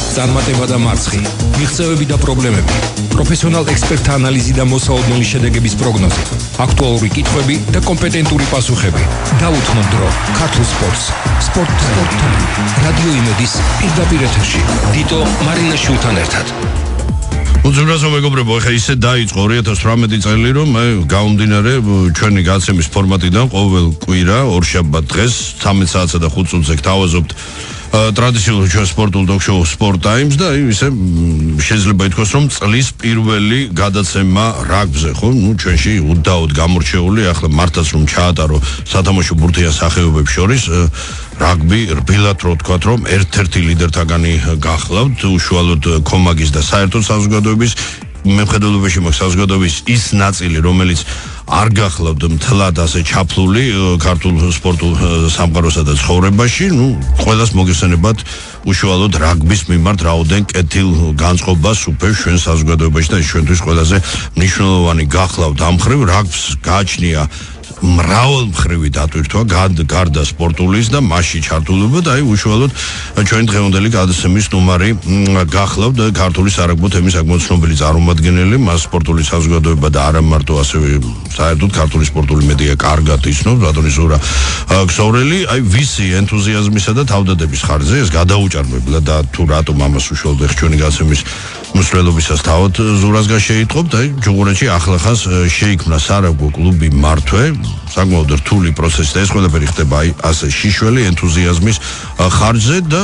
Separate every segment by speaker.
Speaker 1: წარმატება და მარცხი, მიღწევები და პრობლემები, პროფესიონალ ექსპერტთა ანალიზი და მოსაოდნელი შედეგების პროგნოზი, აქტუალური კითხვები და კომპეტენტური პასუხები. დაუთმო დრო ქართულ სპორტს. სპორტტაიმი. რადიო იმედის პირდაპირ ეთერში. დიტო მარინაშვილთან ერთად.
Speaker 2: უძურასო მეგობრებო, ეხა ისე დაიწყო 2018 წელი, რომ გამომდინარე ჩვენი გადაცემის ფორმატიდან ყოველ კვირა ორშაბათ დღეს 13 საათსა და 5 წუთზე გთავაზობთ ტრადიციულ ჩვენ სპორტულ ტოქ-შოუ სპორტტაიმს და ისე შეიძლება ითქვას, რომ წლის პირველი გადაცემა რაგბზე, ხო? ჩვენში უდაოდ გამორჩეული, ახლა მართლაც რომ ჩაატარო სათამაშო ბურთიან სახეობებს შორის რაგბი რბილად რო ვთქვათ, რომ ერთ-ერთი ლიდერთაგანი გახლავთ, უშუალოდ კომაგის და საერთო საზოგადოების მემხედველობაში მაქვს საზოგადოების ის ნაწილი, რომელიც არ გახლავთ მთლად ასე ჩაფლული ქართულ სპორტულ სამყაროსა და ცხოვრებაში, ყველას მოგესალმებათ უშუალოდ რაგბის მიმართ რაოდენ კეთილ განწყობას უფევს ჩვენ საზოგადოებაში და ჩვენთვის ყველაზე მნიშვნელოვანი გახლავთ ამ მხრივ რაგბს გააჩნია მრავალმხრივი დატვირთვა გარდა სპორტულის და მასში ჩართულობა და უშუალოდ ჩვენი დღევანდელი გადაცემის სტუმარი გახლავთ ქართული სარაგბო თემის საკმაოდ ცნობილი წარმომადგენელი, მას სპორტული საზოგადოება და არა მარტო ასევე საერთოდ ქართული სპორტული მედია კარგად იცნობს, ბატონი ზურა ქსოვრელი, ვისი ენთუზიაზმისა და თავდადების ხარჯზე ეს გადაუჭარბებლა და თუ რატომ ამას უშუალოდ ჩვენი გადაცემის მსვლელობისას თავად ზურას გაშეიტყობთ, ჩუღურეთში ახლახანს შეიქმნა სარაგბო კლუბი მართვე, საკმაოდ რთული პროცესი და ეს ყველაფერი ხდება ასე შიშველი ენთუზიაზმის ხარჯზე და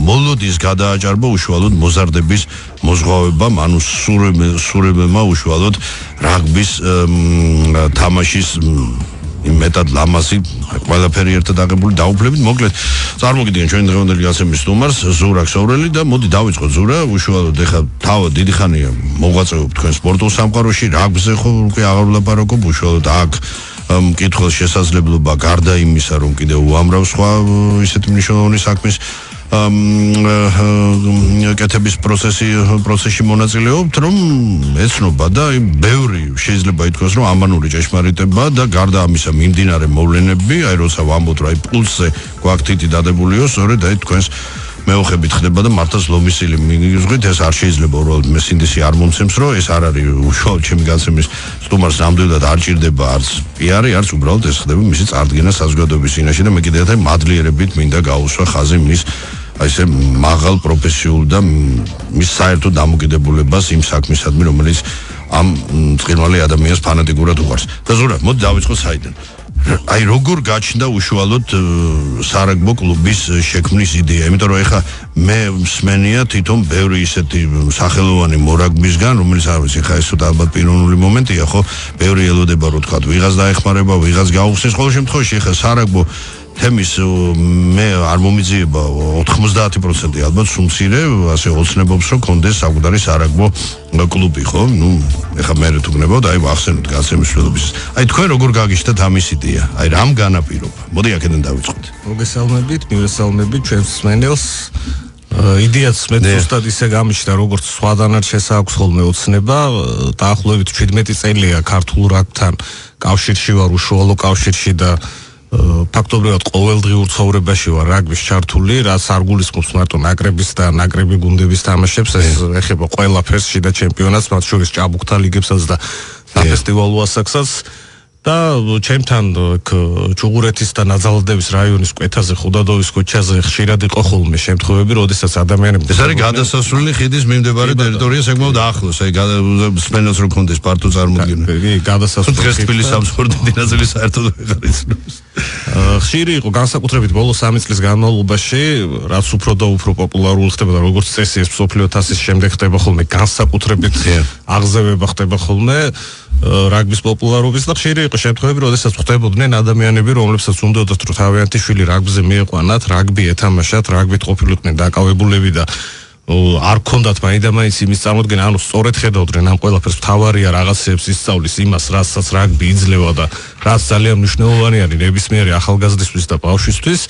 Speaker 2: მოლოდის გადააჭარბა უშუალოდ მოზარდების მოზღვავებამ, ანუ სურებმა უშუალოდ რაგბის თამაშის მეტად ლამაზი ყველაფერი ერთად აღებული დაუფლებით. მოკლედ წარმოგიდგენ ჩვენი დღევანდელი გადაცემის სტუმარს ზურა ქსოვრელი და მოდი დავიწყოთ ზურა, უშუალოდ ეხა თავად დიდი ხანია მოღვაწეობ თქვენ სპორტულ სამყაროში, რაგბზე ხო უკვე აღარ ვლაპარაკობ, უშუალოდ აქ მკითხველს შესაძლებლობა გარდა იმისა, რომ კიდევ უამრავ სხვა ისეთი მნიშვნელოვანი საქმის კეთების პროცესში მონაწილეობთ, რომ ეცნობა და ბევრი შეიძლება ითქვას, რომ ამანური ჭეშმარიტება და გარდა ამისა მიმდინარე მოვლენები, როცა ვამბობთ, რომ პულსზე გვაქვს თითი დადებულიო, სწორედ თქვენს მეოხებით ხდება და მართლაც ლომისილი მიგიზღვით, ეს არ შეიძლება უბრალოდ მე სინდისი არ მომცემს, რომ ეს არ არის უშუალოდ ჩემი გადაცემის სტუმარს ნამდვილად არ ჭირდება არც პიარი, არც უბრალოდ ეს ხდება მისი წარდგენა საზოგადოების წინაშე და მე კიდევ ერთხელ მადლიერებით მინდა გაუსვა ხაზი მის ასე მაღალ პროფესიულ და მის საერთო დამოკიდებულებას იმ საქმისადმი, რომელიც ამ წყირმალი ადამიანს ფანატიკურად უყვარს. და ზურა, მოდი დავიწყოთ საიდან. როგორ გაჩნდა უშუალოდ სარაგბო კლუბის შექმნის იდეა, იმიტომ რომ ეხა მე მსმენია თვითონ ბევრი ისეთი სახელოვანი მორაგბისგან, რომელიც არ ვიცი, ხა ეს ცოტა ალბათ პიროვნული მომენტია, ხო, ბევრი ელოდება რომ თქვა, ვიღაც დაეხმარება, ვიღაც გაუხსნის, ყოველ შემთხვევაში ეხა სარაგბო თემის მე არ მომიძიება 90% ალბათ სუმცირე ასე ოცნებობს რომ კონდეს საკუთარი სარაგბო კლუბი, ხო? ეხა მე თუ გნებავ და ახსენოთ გადაცემის მსვლელობისას. თქვენ როგორ გაგიშთათ ამის იდეა? რამ განაპირობა? მოდი აქედან დავიწყოთ.
Speaker 3: მივესალმებით ჩვენს მსმენელს. იდეაც მე ზუსტად ისე გამიშთა, როგორც სხვა დანარჩენს აქვს ხოლმე ოცნება. დაახლოებით 17 წელია ქართულ რაგბთან კავშირში ვარ, უშუალო კავშირში და ფაქტობრივად ყოველდღიურ ცხოვრებაში ვარ რაგბის ჩართული, რაც არ გულისხმობს მარტო ნაკრების და ნაკრები გუნდების თამაშებს, ეს ეხება ყველაფერს, შიდა ჩემპიონატს, მათ შორის ჭაბუკთა ლიგებსაც და საფესტივალო ასაკსაც და ჩემთან ჩუღურეთის და ნაძალადების რაიონის კვეთაზე, ხუდადოვის ქუჩაზე ხშირად იყო ხოლმე შემთხვევები, როდესაც ადამიანები
Speaker 2: ეს არის გადასასვლელი ხიდის მიმდებარე ტერიტორია საკმაოდ ახლოს, სპენელს რო კონდეს პარტო წარმოდგენა.
Speaker 3: გადასასვლელი
Speaker 2: დღეს თბილისის სპორტული დინაზელი საერთოდ ვეღარ იცნობს.
Speaker 3: ხშირი იყო განსაკუთრებით ბოლო 3 წლის განმავლობაში, რაც უფრო და უფრო პოპულარული ხდება და როგორც წესი ეს მსოფლიო თასის შემდეგ ხდება ხოლმე, განსაკუთრებით აღზევება ხდება ხოლმე რაგბის პოპულარობის და ხშირი იყო შემთხვევები, როდესაც ხვდებოდნენ ადამიანები, რომლებსაც უნდათ რომ თავიანთი შვილი რაგბზე მieყვანათ, რაგბი ეთამაშათ, რაგბით ყოფილიყვნენ დაკავებულები და არ ქონდათ მაინდამაინც იმის წარმოდგენა, ანუ სწორედ ხედავდნენ ამ ყველაფერს, მთავარია რაღაცებს ისწავლის იმას, რასაც რაგბი იძლევა და რაც ძალიან მნიშვნელოვანი არის ნებისმიერი ახალგაზრდისთვის და ბავშვისთვის.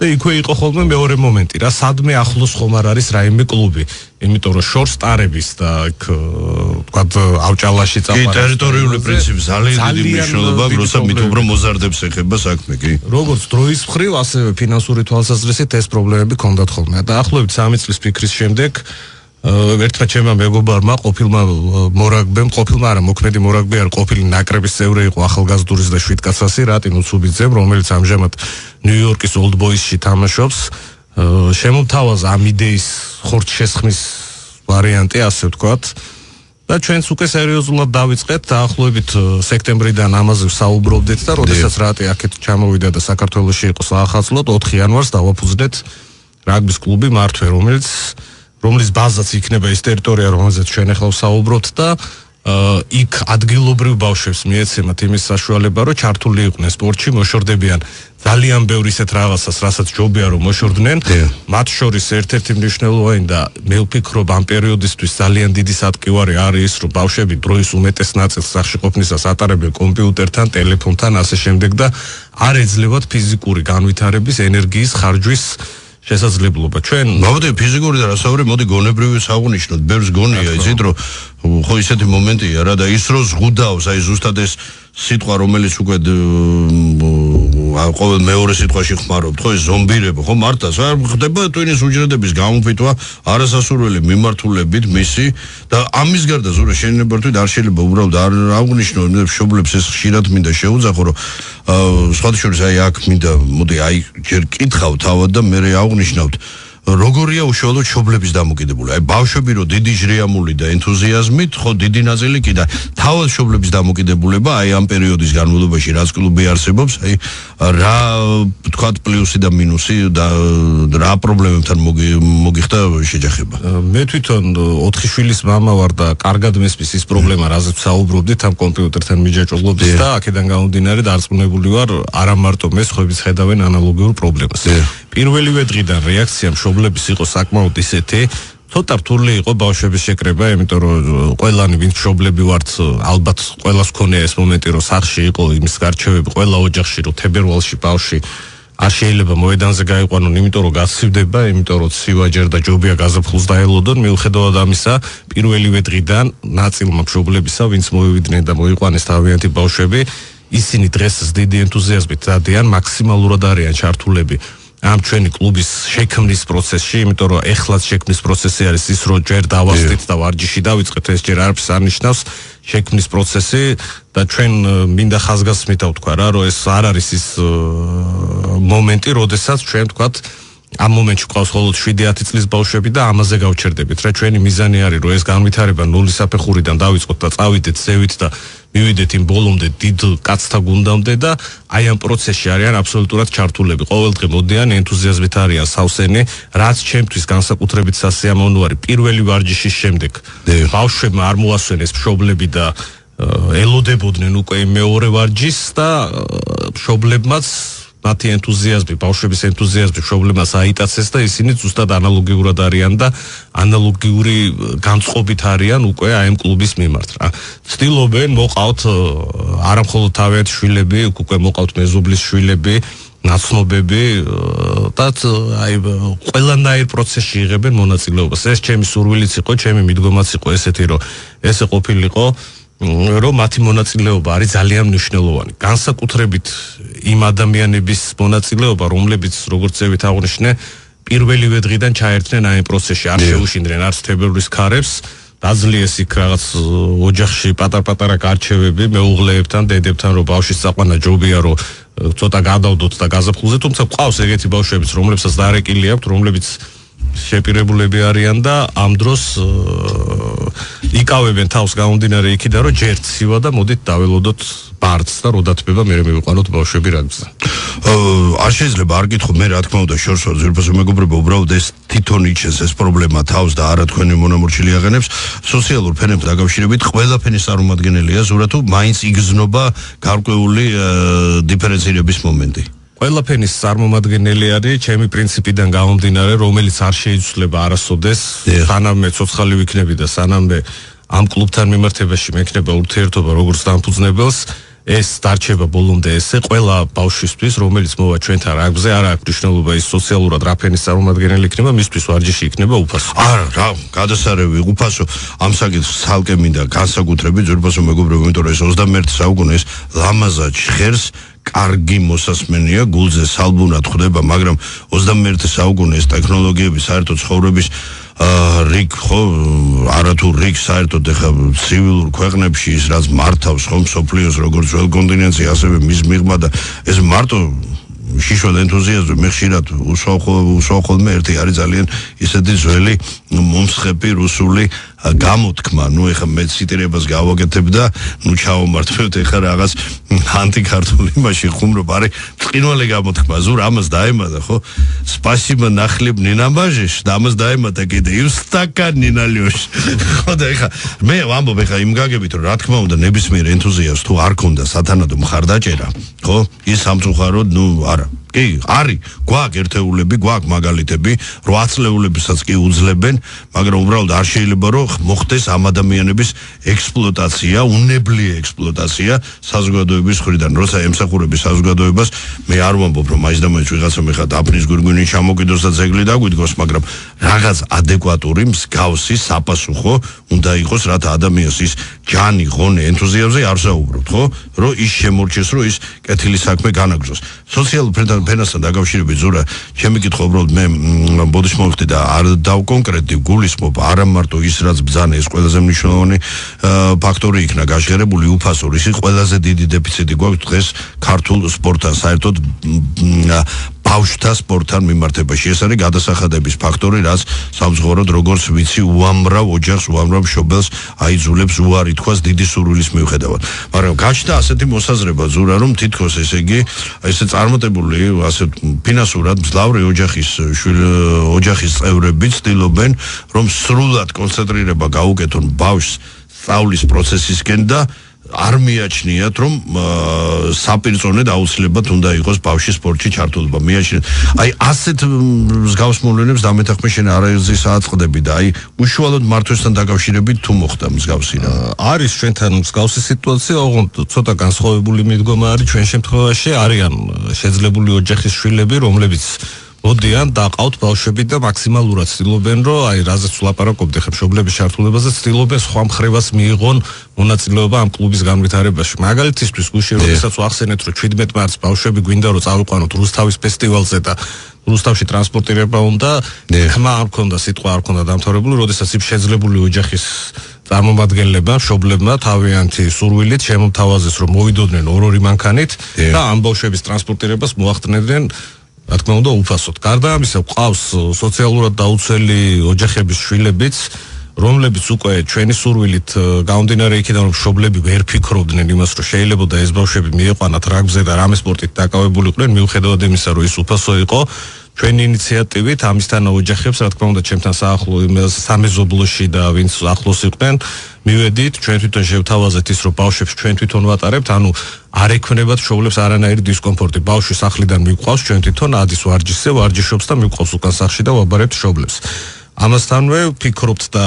Speaker 3: და იქვე იყო ხოლმე მეორე მომენტი რა, სადმე ახლოს ხომ არ არის რაიმე კლუბი, იმიტომ რომ შორს ტარების და იქ თქვა ავჭალაში წაყვარა.
Speaker 2: ტერიტორიული პრინციპი ძალიან დიდი მნიშვნელობა, როცა მით უფრო მოზარდებს ეხება საქმე, კი.
Speaker 3: როგორც დროის მხრივ, ასევე ფინანსური თვალსაზრისით ეს პრობლემები ჰქონდათ ხოლმე. დაახლოებით 3 წლის ფიქრის შემდეგ ერთმა ჩემმა მეგობარმა, ყოფილმა მორაგბემ, მოქმედი მორაგბე არ ყოფილი ნაკრების წევრი იყო ახალგაზრდურის და შვიდკაცასი რატინ უცუბიძემ, რომელიც ამჟამად ნიუ-იორკის Old Boys-ში თამაშობს. შემომთავაზა ამ იდეის ხორცშესხმის ვარიანტი, ასე ვთქვათ. და ჩვენც უკვე სერიოზულად დავიწყეთ, დაახლოებით სექტემბრიდან ამაზე ვსაუბრობდით და როდესაც რატი აქეთ ჩამოვიდა და საქართველოში იყო საახალწლოდ 4 იანვარს დავაფუძნეთ რაგბის კლუბი მართვე, რომლის ბაზაც იქნება ის ტერიტორია, რომელზეც ჩვენ ახლა ვსაუბრობთ და იქ ადგილობრივ ბავშვებს მიეცემათ იმის საშუალება, რომ ჩართული იყვნენ სპორტში, მოშორდებიან ძალიან ბევრ ისეთ რაღაცას, რასაც ჯობია რომ მოშორდნენ. მათ შორის ერთ-ერთი მნიშვნელოვანი და მე ვფიქრობ ამ პერიოდისთვის ძალიან დიდი სატკივარი არის ის, რომ ბავშვები დროის უმეტეს ნაწილს სახში ყოფნისას ატარებენ კომპიუტერთან, ტელეფონთან, ასე შემდეგ და არ ეძლებათ ფიზიკური განვითარების, ენერგიის ხარჯვის შესაძლებლობა. ჩვენ
Speaker 2: მოდი ფიზიკური და რასაური, მოდი გონებრივი საღვნიშნოთ, ბევრს გონია, იცით რომ ხო ისეთი მომენტია რა და ის რო ზღუდავს, აი ზუსტად ეს სიტყვა, რომელიც უკვე ყოველ მეორე სიტყვაში ხმარობთ, ხო ეს ზომბირება, ხო მართლაც არ ხდება ტვინის უჯრედების გამოფიტვა არასასურველი მიმართულებით მისი და ამის გარდა ზურა შენებართვით არ შეიძლება უბრალოდ არ აღნიშნო მშობლებს ეს ხშირად მინდა შეუძახო რომ სხვათა შორის აი აქ მინდა მოდი აი ჯერ კითხავ თავად და მე აღნიშნავთ როგორია უშუალოდ მშობლების დამოკიდებულება. აი ბავშვები რო დიდი ჟრიამული და ენთუზიაზმით, ხო დიდი ნაწილი კი და თავად მშობლების დამოკიდებულება აი ამ პერიოდის განმავლობაში რაც კლუბი არსებობს, აი რა თქვათ პლუსი და მინუსი და რა პრობლემებთან მოგიხდა შეჯახება.
Speaker 3: მე თვითონ 4 შვილის მამა ვარ და კარგად მესმის ის პრობლემა, რაზეც საუბრობდით ამ კომპიუტერთან მიჯაჭვობის და აქედან გამომდინარე დარწმუნებული ვარ, არა მარტო მე, სხვაებიც ხედავენ ანალოგიურ პრობლემას. პირველივე დღიდან რეაქცია მშობლების იყო საკმაოდ ისეთი, ცოტა რთული იყო ბავშვების შეკრება, იმიტომ რომ ყველანი ვინც მშობლები ვართ, ალბათ ყველას ქონია ეს მომენტი, რომ სახში იყო იმის გარჩევები ყველა ოჯახში, რომ თებერვალში ბავშვი არ შეიძლება მოედანზე გაიყვანონ, იმიტომ რომ გაცივდება, იმიტომ რომ ცივაჯერ და ჯობია გაზაფხულს დაელოდონ. მიუხედავად ამისა, პირველივე დღიდან ნაწილმა მშობლებისა, ვინც მოვივიდნენ და მოიყვანეს თავიანთი ბავშვები, ისინი დღეს დიდი ენთუზიაზმით დადიან, მაქსიმალურად არიან ჩართულები ამ ჩვენი კლუბის შექმნის პროცესში, იმიტომ რომ ეხლაც შექმნის პროცესი არის ის, რომ ჯერ დავასწრით და ვარჯიში დავიწყეთ, ეს ჯერ არაფერს არ ნიშნავს შექმნის პროცესი და ჩვენ მინდა ხაზგასმით ვთქვა რა, რომ ეს არ არის ის მომენტი, როდესაც ჩვენ ვთქვათ ამ მომენტში ყავს მხოლოდ 7-10 წლის ბავშვები და ამაზე გავჩერდებით რა. ჩვენი მიზანი არის, რომ ეს განვითარება 0 საფეხურიდან დავიწყოთ და წავიდეთ ზევით და მივიდეთ იმ ბოლომდე დიდ კაცთა გუნდამდე და აი ამ პროცესში არიან აბსოლუტურად ჩართულები. ყოველდღე მოდიან, ენთუზიაზმით არიან სავსენი, რაც ჩემთვის განსაკუთრებით სასიამოვნო არის. პირველი ვარჯიშის შემდეგ ბავშვებმა არ მოასვენეს მშობლები და ელოდებოდნენ უკვე მეორე ვარჯიშს და მშობლებმაც მათი ენთუზიაზმი, ბავშვების ენთუზიაზმი მშობლებმაც აიტაცეს და ისინი ზუსტად ანალოგიურად არიან და ანალოგიური განწყობით არიან უკვე აი ამ კლუბის მიმართ რა. ცდილობენ მოყავთ არა მხოლოდ თავიანთი შვილები, უკვე მოყავთ მეზობლის შვილები, ნაცნობები და აი ყველანაირ პროცესში იღებენ მონაწილეობას. ეს ჩემი სურვილიც იყო, ჩემი მიდგომაც იყო ესეთი, რომ ესე ყოფილიყო რომ მათი მონაწილეობა არის ძალიან მნიშვნელოვანი. განსაკუთრებით იმ ადამიანების მონაწილეობა, რომლებიც როგორც ზევით აღნიშნე, პირველივე დღიდან ჩაერთნენ აი პროცესში, არ შეუშინდნენ არც თებერვლის ქარებს, დაძლიეს იქ რაღაც ოჯახში პატარ-პატარა გარჩევები მეუღლეებთან, დედებთან, რომ ბავშვის წაყვანა ჯობია, რომ ცოტა გადავდოთ და გაზაფხულზე, თუმცა ყავს ეგეთი ბავშვებიც, რომლებსაც დარეკილი აქვთ, რომლებიც შეპირებულები არიან და ამ დროს იკავებენ თავს გამომდინარე იქიდან, რომ ჯერ ცივა და მოდით დაველოდოთ ბარდს და რო დათბება მე მივიყვანოთ ბავშვები რაგბზე.
Speaker 2: არ შეიძლება არ გითხო მე რა თქმა უნდა შორს ზურბაზე მეგობრებო, უბრალოდ ეს თვითონ იჩენს ეს პრობლემა თავს და არა თქვენი მონამორჩილი აღენებს. სოციალურ ფენებთან დაკავშირებით ყველა ფენის წარმომადგენელია ზურა თუ მაინც იგრძნობა გარკვეული დიფერენცირების მომენტი.
Speaker 3: ყველა ფენის წარმომადგენელი არის ჩემი პრინციპიდან გამომდინარე, რომელიც არ შეიცვლება არასოდეს, სანამ ცოცხალი ვიქნები და სანამ ამ კლუბთან მიმართებაში მექნება ურთიერთობა როგორც დამფუძნებელს, ეს დარჩება ბოლომდე ესე ყველა ბავშვისთვის, რომელიც მოვა ჩვენთან რაგბზე, არ აქვს მნიშვნელობა ის სოციალურად რა ფენის წარმომადგენელი იქნება, მისთვის ვარჯიში იქნება უფასო.
Speaker 2: არა, რა, გადასარევი უფასო, ამ საკითხს ცალკე მინდა განსაკუთრებით ზურბასო მეგობრებო, იმიტომ რომ ეს 21 საუკუნე ეს ლამაზად ჟღერს, კარგი მოსასმენია, გულზე სალბუნად ხვდება, მაგრამ 21 საუკუნე ეს ტექნოლოგიები საერთოდ ცხოვრების რიგ ხო არათუ რიგ საერთოდ ეხა ცივილურ ქვეყნებში ის რაც მართავს ხომ სოფლიოს როგორც ძველ კონტინენტზე ასევე მის მიღმა და ეს მარტო შიშველ ენთუზიაზმი მე ხშირად უსვავ ხოლმე ერთი არის ძალიან ისეთი ძველი მომსხები რუსული გამოთქმა, ნუ ეხა მე ციტირებას გავაკეთებ და ნუ ჩავომართვევთ ეხა რაღაც ანტიქართული იმაში ხუმრობ, არის წინვალი გამოთქმა, ზურა ამას დაემატა, ხო? Спасибо на хлеб не намажешь, და ამას დაემატა კიდე и в стакан не нальешь. ხო და ეხა მე ვამბობ ეხა იმ გაგებით რომ რა თქმა უნდა ნებისმიერ ენთუზიასტს თუ არ ქონდა სათანადო მხარდაჭერა, ხო? ის სამწუხაროდ, ნუ არა კი, არის, გვაქვს ერთეულები, გვაქვს მაგალითები, 8 წლეულებისაც კი უძლებენ, მაგრამ უბრალოდ არ შეიძლება რომ მოხდეს ამ ადამიანების ექსპლუატაცია, უნებლიე ექსპლუატაცია საზოგადოების მხრიდან, როცა ემსახურების საზოგადოებას, მე არ ვამბობ რომ მაინც და მაინც ვიღაცამ ეხა დაფნის გვირგვინი ჩამოკიდოს და ძეგლი დაგვიდგოს, მაგრამ რაღაც ადეკვატური მსგავსი საფასუხო უნდა იყოს, რათა ადამიანს ის ჯანი, ღონე, ენთუზიაზმი არ საუბრობთ, ხო? რომ ის შემორჩეს, რომ ის კეთილი საქმე განაგრძოს. სოციალურ ფენასთან დაკავშირებით ზურა, ჩემი კითხვა უბრალოდ მე ბოდიში მოვხდი და არ დავკონკრეტდი, გულისხმობ არა მარტო ის რაც ბძანა ეს ყველაზე მნიშვნელოვანი ფაქტორი იქნა გაჟღერებული უფასო, ისი ყველაზე დიდი დეფიციტი გვაქვს დღეს ქართულ სპორტთან, საერთოდ ბავშვთა სპორტთან მიმართებაში. ეს არის გადასახადების ფაქტორი, რაც სამწუხაროდ როგორც ვიცი, უამრავ ოჯახს, უამრავ მშობელს აიძულებს უარი თქვას დიდი სურვილის მიუხედავად. მაგრამ გაჩნდა ასეთი მოსაზრება ზურა, რომ თითქოს ესე იგი ესე წარმატებული ასე ფინანსურად მძლავრი ოჯახის წევრები ცდილობენ, რომ სრულად კონცენტრირება გაუკეთონ ბავშვს სწავლის პროცესისკენ და არ მიაჩნიათ რომ საპირწონედ აუცილებლად უნდა იყოს ბავშვი სპორტში ჩართულობა. მიაჩნიათ აი ასეთ მსგავს მოვლენებს დამეთახმე შენ არაერთხელ სააწყდები და აი უშუალოდ მართვესთან დაკავშირებით თუ მოხდა მსგავსი რა.
Speaker 3: არის ჩვენთან მსგავსი სიტუაცია, ოღონდ ცოტა განსხვავებული მიდგომა არის ჩვენ შემთხვევაში, არიან შეძლებული ოჯახის შვილები, რომლებიც მოდიან დაყავთ ბავშვები და მაქსიმალურად ცდილობენ რომ აი რაზეც ვლაპარაკობდი ხე მშობლების ჩართულებაზე ცდილობენ სხვა მხრებას მიიღონ მონაწილეობა ამ კლუბის განვითარებაში. მაგალითისთვის გუშინ როდესაც ვახსენეთ რომ 17 მარტს ბავშვები გვინდა რომ წავიყვანოთ რუსთავის ფესტივალზე და რუსთავში ტრანსპორტირება უნდა, ხმა არ ქონდა, სიტყვა არ ქონდა დამთავრებული, როდესაც იმ შეძლებული ოჯახის წარმომადგენლებმა, მშობლებმა თავიანთი სურვილით შემომთავაზეს რომ მოვიდოდნენ ორ-ორი მანქანით და ამ ბავშვების ტრანსპორტირებას მოახდინებდნენ რა თქმა უნდა უფასოდ. გარდა ამისა გვყავს სოციალურად დაუცველი ოჯახების შვილებიც, რომლებიც უკვე ჩვენი სურვილით გამომდინარე იქიდან რომ მშობლები ვერ ფიქრობდნენ იმას რომ შეიძლებოდა ეს ბავშვები მieყვანათ რაგბზე და რამე სპორტით დაკავებულიყვნენ, მიუხედავად იმისა რომ ის უფასო იყო, ჩვენი ინიციატივით ამისთანა ოჯახებს რა თქმა უნდა ჩემთან სამეზობლოში და ვინც ახლოს იყვნენ მივედით, ჩვენ თვითონ შევთავაზეთ ის რომ ბავშვებს ჩვენ თვითონ ვატარებთ, ანუ არ ექნებათ მშობლებს არანაირი დისკომფორტი. ბავშვი სახლიდან მიყვავს, ჩვენ თვითონ ადის ვარჯიშზე, ვარჯიშობს და მიყვავს უკან სახლში და ვაბარებთ მშობლებს. ამასთანვე ვფიქრობთ და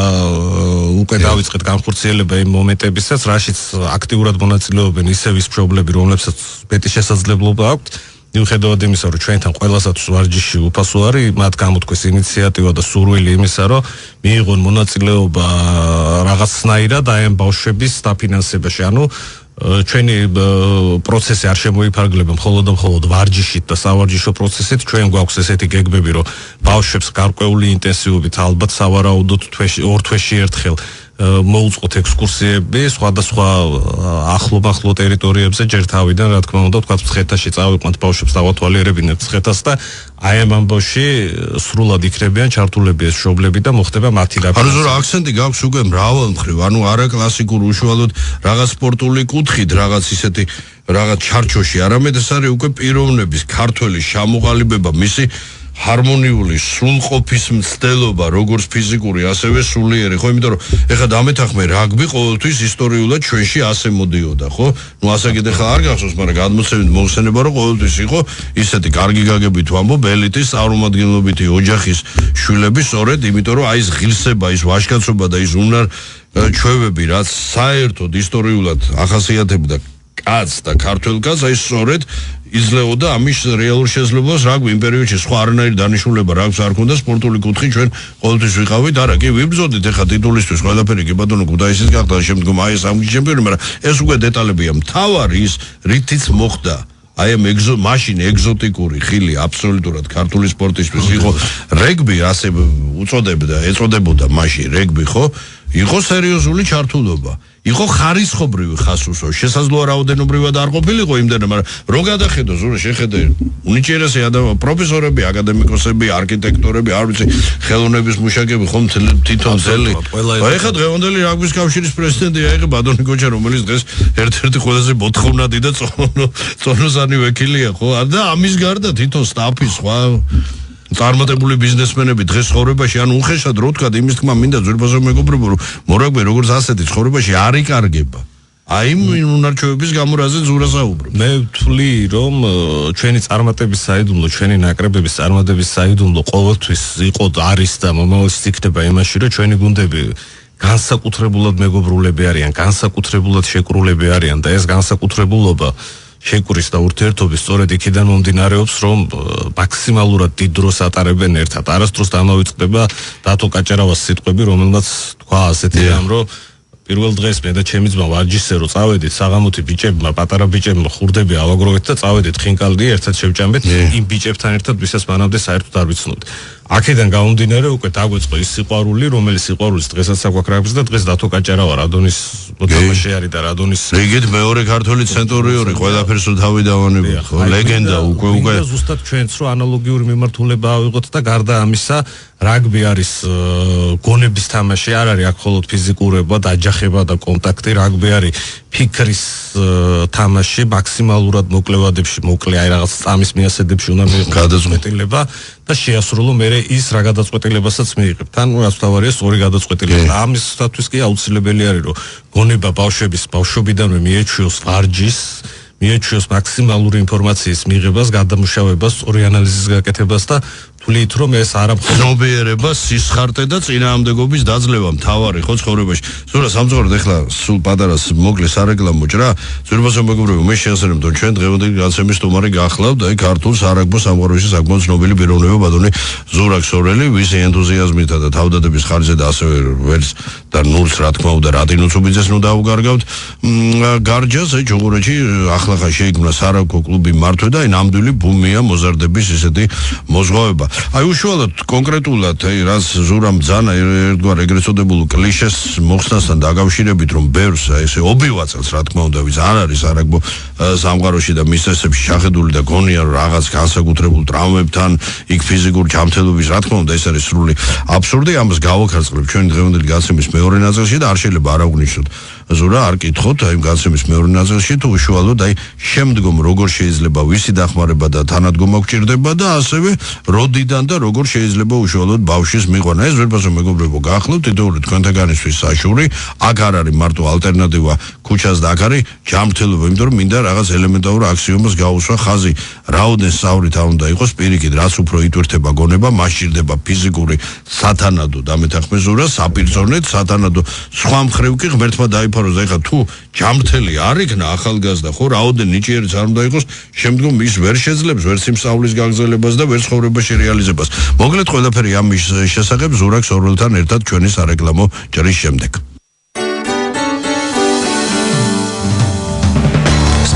Speaker 3: უკვე დავიწყეთ განხორციელება იმ მომენტებისაც, რაშიც აქტიურად მონაწილეობენ ისევ ის მშობლები, რომლებსაც მეტი შესაძლებლობა აქვთ. მიუხედავად იმისა, რომ ჩვენთან ყველასათვის ვარჯიში უფასო არის, მათ გამოთქვეს ინიციატივა და სურვილი იმისა, რომ მიიღონ მონაწილეობა რაღაცნაირად აი ამ ბავშვების დაფინანსებაში. ანუ ჩვენი პროცესი არ შემოიფარგლება მხოლოდ და მხოლოდ ვარჯიშით და სავარჯიშო პროცესით. ჩვენ გვაქვს ესეთი გეგმები, რომ ბავშვებს გარკვეული ინტენსივობით ალბათ სავარაუდოდ ორ თვეში ერთხელ მოუწყოთ ექსკურსიები სხვადასხვა ახლო ტერიტორიებზე ჯერ თავიდან რა თქმა უნდა თქვა მცხეთაში წავიყვანთ ბავშვებს დავათვალიერებინებთ მცხეთას და აი ამ ამბავში სრულად იქნებიან ჩართულები ეს მშობლები და მოხდება მათი დაფინანსება. ანუ ზურა აქცენტი გაქვს უკვე მრავალ მხრივ, ანუ არა კლასიკურ უშუალოდ რაღაც სპორტული კუთხით რაღაც ისეთი რაღაც ჩარჩოში, არამედ ეს არის უკვე პიროვნების ქართველის ჩამოყალიბება, მისი ჰარმონიული სრულყოფის მცდელობა, როგორც ფიზიკური, ასევე სულიერი, ხო, იმიტომ რომ ეხლა დამეთახმე რაგბი ყოველთვის ისტორიულად ჩვენში ასე მოდიოდა, ხო? ნუ ასაკით ეხლა არ გახსოვს, მაგრამ გადმოცემით მოხსენება, რომ ყოველთვის იყო ისეთი კარგი გაგებით ვამბობ, ელიტის წარმომადგენლობითი ოჯახის შვილები, სწორედ იმიტომ რომ აი ეს ღირსება, ის ვაჟკაცობა და ის უნარ ჩვევები, რაც საერთოდ ისტორიულად ახასიათებდა
Speaker 2: კაცს და ქართველ კაცს აი სწორედ იძლეოდა ამის რეალურ შესაძლებლობას რაგბი იმ პერიოდში სხვა არანაირი დანიშნულება რაგბს არ ქონდა სპორტული კუთხით ჩვენ ყოველთვის ვიყავით არა კი ვიბრძოდით ეხა ტიტულისთვის ყველაფერი კი ბატონო გუდაისის გახდა შემდგომ აი ეს ამის ჩემპიონი მაგრამ ეს უკვე დეტალებია მთავარი ის რითიც მოხდა აი ამ მაშინ ეგზოტიკური ხილი აბსოლუტურად ქართული სპორტისთვის იყო რაგბი ასე ეწოდებოდა მაშინ რაგბი ხო იყო სერიოზული ჩართულობა იყო ხარისხობრივი ხასუსო შესაძლოა რაოდენობრივად არ ყოფილიყო იმდენად მაგრამ რო გადახედო ზურა შეხედე უნიჭიერესი პროფესორები აკადემიკოსები არქიტექტორები არ ვიცი ხელოვნების მუშაკები ხომ თვითონ ძელი ეხლა დღევანდელი რაგბის კავშირის პრეზიდენტია ეხლა ბატონი გოჩა რომელიც დღეს ერთ-ერთი ყველაზე მოთხოვნადი და წონოსანი ვექილია ხო და ამის გარდა თვითონ სტაფი სხვა წარმატებული ბიზნესმენები დღეს ცხოვრებაში ანუ უხეშად რო თქვა იმის თქმა მინდა ძვირფასო მეგობრებო რომ მორაგბე როგორც ასეთი ცხოვრებაში არ იკარგება აი უნარჩვევების გამო რაზე ზურა საუბრობ
Speaker 3: მე ვთვლი რომ ჩვენი წარმატების საიდუმლო ჩვენი ნაკრებების წარმატების საიდუმლო ყოველთვის იყო არის და მომავალში იქნება იმაში რომ ჩვენი გუნდები განსაკუთრებულად მეგობრულები არიან განსაკუთრებულად შეკრულები არიან და ეს განსაკუთრებულობა შეკვრის და ურთიერთობის სწორედ იქიდან მომდინარეობს რომ მაქსიმალურად დიდ დროს ატარებენ ერთად არასდროს დამავიწყდება დათო კაჭარავას სიტყვები რომელმაც თქვა ასეთი რამ რომ პირველ დღეს მე და ჩემი ძმა ვარჯიშზე რომ წავედით საღამოთი ბიჭებმა პატარა ბიჭებმა ხურდები ავაგროვეთ და წავედით ხინკალდი ერთად შევჭამეთ იმ ბიჭებთან ერთად ვისაც მანამდე საერთოდ არ ვიცნობთ აქედან გამომდინარე უკვე დაგვეწყო ის სიყვარული რომელიც სიყვარულის დღესაც აგვაქვს რაგბის და დღეს დათო კაჭარავა რადონის მოთამაშე არის და რადონის
Speaker 2: რიგით მეორე ქართული ცენტურიორი ყველაფერს თავი დავანებია ხო ლეგენდა უკვე
Speaker 3: ზუსტად ჩვენც რო ანალოგიური მიმართულება ავიღოთ და გარდა ამისა რაგბი არის გონების თამაში არ არის აქ მხოლოდ ფიზიკურობა და აჯახება და კონტაქტი რაგბი არის ფიქრის თამაში მაქსიმალურად მოკლევადებში მოკლე აი რაღაც წამის მიასედებში უნდა მიიღო გადაწყვეტილება და შეასრულო მე ის რა გადაწყვეტილებასაც მიიღებ თან რასთავარია სწორი გადაწყვეტილება ამისათვის კი აუცილებელი არის რომ გონება ბავშვობიდანვე მიეჩვიოს ვარჯიშს მიეჩვიოს მაქსიმალური ინფორმაციის მიღებას გადამუშავებას სწორი ანალიზის გაკეთებას და თვლით რომ ეს
Speaker 2: არაფერობიერება სისხარტე და წინააღმდეგობის დაძლევა მთავარი ხო ცხოვრებაში ზურა სამწუხაროდ ეხლა სულ პატარას მოკლე სარეკლამო ჭრა ძვირფასო მეგობრებო მე შეასრულებ რომ ჩვენ დღევანდელი გადაცემის სტუმარი გახლავთ აი ქართულ სარაგბო სამყაროში საკმაოდ ცნობილი პიროვნება ბატონი ზურა ქსოვრელი ვისი ენთუზიაზმითა და თავდადების ხარჯზე და ასევე ვერს და ნულს რა თქმა უნდა რადინოცუბიძეს ნუ დაუგარგავთ გარჯას აი ჩუღურეთში ახლახანს შეიქმნა სარაგბო კლუბი მართვე და აი ნამდვილი ბუმია მოზარდების ისეთი მოზღვავება აი უშუალოდ კონკრეტულად აი რას ზურამ ძანა ერთგვარ ეგრეთ წოდებულ კლიშეს მოხსნასთან დაკავშირებით რომ ბევრს აი ესე ობივაწელს რა თქმა უნდა ვის არ არის სარაგბო სამყაროში და მის წესებში შეხედული და გონია რომ რაღაც განსაკუთრებულ ტრამვებთან იქ ფიზიკური ჯანმრთელობის რა თქმა უნდა ეს არის სრული აბსურდი ამას გავაქარწყლებ ჩვენი დღევანდელი გადაცემის მეორე ნაწილში და არ შეიძლება არ აღვნიშნოთ ზურა არ კითხოთ აი გადაცემის მეორე ნაწილში თუ უშუალოდ აი შემდგომ როგორ შეიძლება ვისი დახმარება და თანადგომა გვჭირდება და ასევე როდიდან და როგორ შეიძლება უშუალოდ ბავშვის მიყვანა ეს ვერბაზო მეგობრებო გაახლოვთ თითოეული თქვენთაგანისთვის საშური აქ არ არის მარტო ალტერნატივა ქუჩას და აქ არის ჯანმრთელობა იმიტომ რომ მინდა რაღაც ელემენტარულ აქსიომას გაუსვა ხაზი რაოდენ სწავლით არ უნდა იყოს პირიქით რაც უფრო იტვირთება გონება მას ჭირდება ფიზიკური სათანადო დამეთანხმე ზურა საპირწონედ სათანადო სხვა მხრივ კი ღმერთმა დაიფაროს და ეხლა თუ ჯანმრთელი არ იქნა ახალგაზრდა ხო რაოდენ ნიჭიერიც არ უნდა იყოს შემდგომ ის ვერ შეძლებს ვერც იმ სწავლის გაგრძელებას და ვერც ცხოვრებაში რეალიზებას მოკლედ ყველაფერი ამის შესახებ ზურა ქსოვრელთან ერთად ჩვენი სარეკლამო ჭრის შემდეგ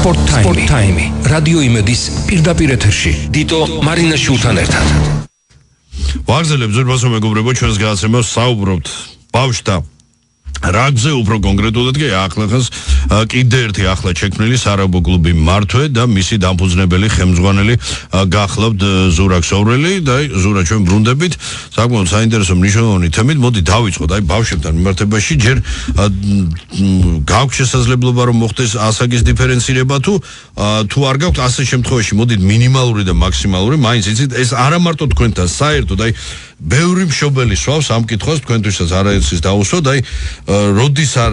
Speaker 1: სპორტტაიმი რადიო იმედის პირდაპირ ეთერში დიტო მარინაშვილთან ერთად
Speaker 2: ვაგრძელებ ძვირფასო მეგობრებო ჩვენს გადაცემას საუბრობთ ბავშვთა რაგბზე უფრო კონკრეტულად კი ახლახანს კიდე ერთი ახლა შექმნილი სარაგბო კლუბი მართვე და მისი დამფუძნებელი ხელმძღვანელი გახლავთ ზურა ქსოვრელი და ზურა ჩვენ ბრუნდებით საკმაოდ საინტერესო მნიშვნელოვანი თემით მოდი დავიწყოთ აი ბავშვებთან მიმართებაში ჯერ გაქვთ შესაძლებლობა რომ მოხდეს ასაკის დიფერენცირება თუ არ გაქვთ ასე შემთხვევაში მოდით მინიმალური და მაქსიმალური მაინც იცით ეს არა მარტო თქვენთან საერთოდ აი ბევრი მშობელი სვავს ამ კითხვას თქვენთვისაც არაერთის დაუსვათ აი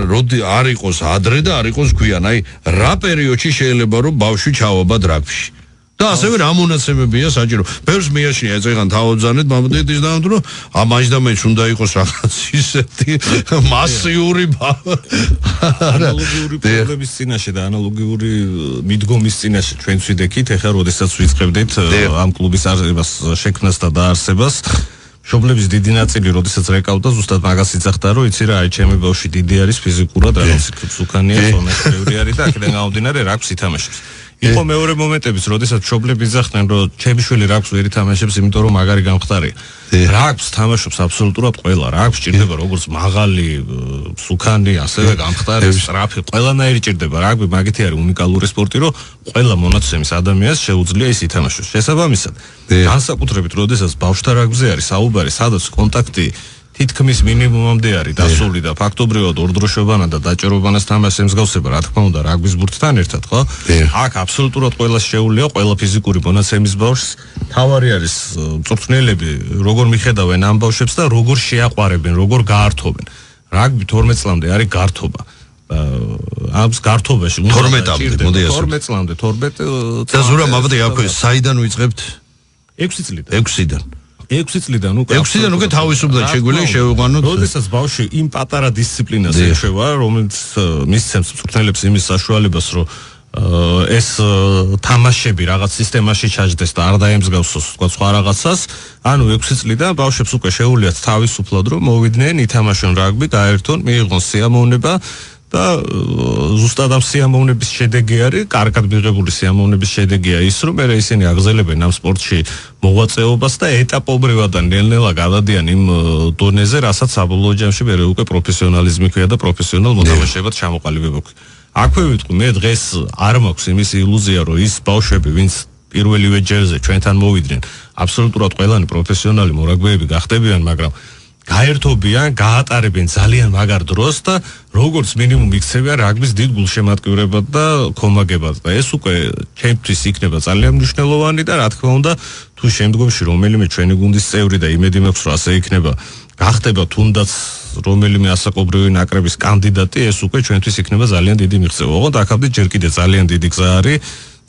Speaker 2: როდი არ იყოს ადრე და არ იყოს გვიან აი რა პერიოდში შეიძლება რომ ბავშვი ჩავაბად რაგბში და ასევე რა მონაცემებია საჭირო. ბევრს მიაშლია ეწეღან თავოძანეთ, მამდეთის დაამთავრო, ამაჟდამეც უნდა იყოს რაღაც ისეთი მასიური
Speaker 3: ანალოგიური პრობლემის წინაშე და ანალოგიური მიდგომის წინაშე ჩვენც ვიდექით, ეხლა როდესაც ვიწყებდით ამ კლუბის შექმნას და დაარსებას. მშობლების დიდი ნაწილი, როდესაც რეკავდა, ზუსტად მაგას იძახდა, რომ იცი რა, აი ჩემი ბავშვი დიდი არის ფიზიკურად, რაღაც უკანია, სომეხები არის და აქედან გამომდინარე რაგბს ითამაშებს. იყო მეორე მომენტებიც, როდესაც მშობლები იძახდნენ, რომ ჩემი შვილი რაგბს ვერ ითამაშებს, იმიტომ რომ მაგარი გამხდარია. რაგბს თამაშობს აბსოლუტურად ყველა. რაგბს ჭირდება როგორც მაღალი, სუკანი, ასევე გამხდარი, სწრაფი, ყველანაირი ჭირდება. რაგბი მაგითი არის უნიკალური სპორტი, რომ ყველა მონაცემის ადამიანს შეუძლია ის ითამაშოს. შესაბამისად, განსაკუთრებით, როდესაც ბავშვთა რაგბზე არის საუბარი, სადაც კონტაქტი თითქმის მინიმუმამდე არის დასული და ფაქტობრივად ორდროშობანა და დაჭერობანას თამაშს ემსგავსება, რა თქმა უნდა, რაგბის ბურთთან ერთად, ხო? აქ აბსოლუტურად ყველას შეუძლია, ყველა ფიზიკური მონაცემის ბავშვს. თავარი არის მწვრთნელები, როგორ მიხედავენ ამ ბავშვებს და როგორ შეაყვარებენ, როგორ გაართობენ. რაგბი 12 წლამდე არის გართობა. ამს გართობაში
Speaker 2: 12-მდე, მოდი ასე.
Speaker 3: 12 წლამდე, 12
Speaker 2: და ზურა მაბდე აქვე საიდან ვიწყებთ?
Speaker 3: 6 წლიდან.
Speaker 2: 6-დან.
Speaker 3: 6 წლიდან უკვე
Speaker 2: თავისუფლად შეგვიძლია შევიყვანოთ.
Speaker 3: როდესაც ბავშვი იმ პატარა დისციპლინას ეშვება, რომელიც მისცემს მწვრთნელებს იმის საშუალებას, რომ ეს თამაშები რაღაც სისტემაში ჩაჯდეს და არ დაემსგავსოს თქვა სხვა რაღაცას, ანუ 6 წლიდან ბავშვებს უკვე შეუძლიათ თავისუფლად რომ მოვიდნენ, ითამაშონ რაგბი, გაერთონ, მიიღონ სიამოვნება და ზუსტად ამ სიამოვნების შედეგი არის, კარგად მიღებული სიამოვნების შედეგია ის, რომ მე ისინი აგზელებენ ამ სპორტში მოღვაწეობას და ეტაპობრივად და ნელ-ნელა გადადიან იმ დონეზე, რასაც საბოლოო ჯამში მე უკვე პროფესიონალიზმი ქვია და პროფესიონალ მოთამაშეებად ჩამოყალიბება ქვია. აქვე ვიტყვი, მე დღეს არ მაქვს იმის ილუზია, რომ ის ბავშვები, ვინც პირველივე ჯერზე ჩვენთან მოვიდნენ, აბსოლუტურად ყველანი პროფესიონალი მორაგბეები გახდებიან, მაგრამ გაერთობიან, გაატარებენ ძალიან მაგარ დროს და როგორც მინიმუმ იქცევიან რაგბის დიდ გულშემატკივრებად და კომაგებად და ეს უკვე ჩემთვის იქნება ძალიან მნიშვნელოვანი და რა თქმა უნდა თუ შემდგომში რომელიმე ჩვენი გუნდის წევრი და იმედი მაქვს რომ ასე იქნება გახდება თუნდაც რომელიმე ასაკობრივი ნაკრების კანდიდატი ეს უკვე ჩვენთვის იქნება ძალიან დიდი მიღწევა. ოღონდ აქამდე ჯერ კიდე ძალიან დიდი გზა არის,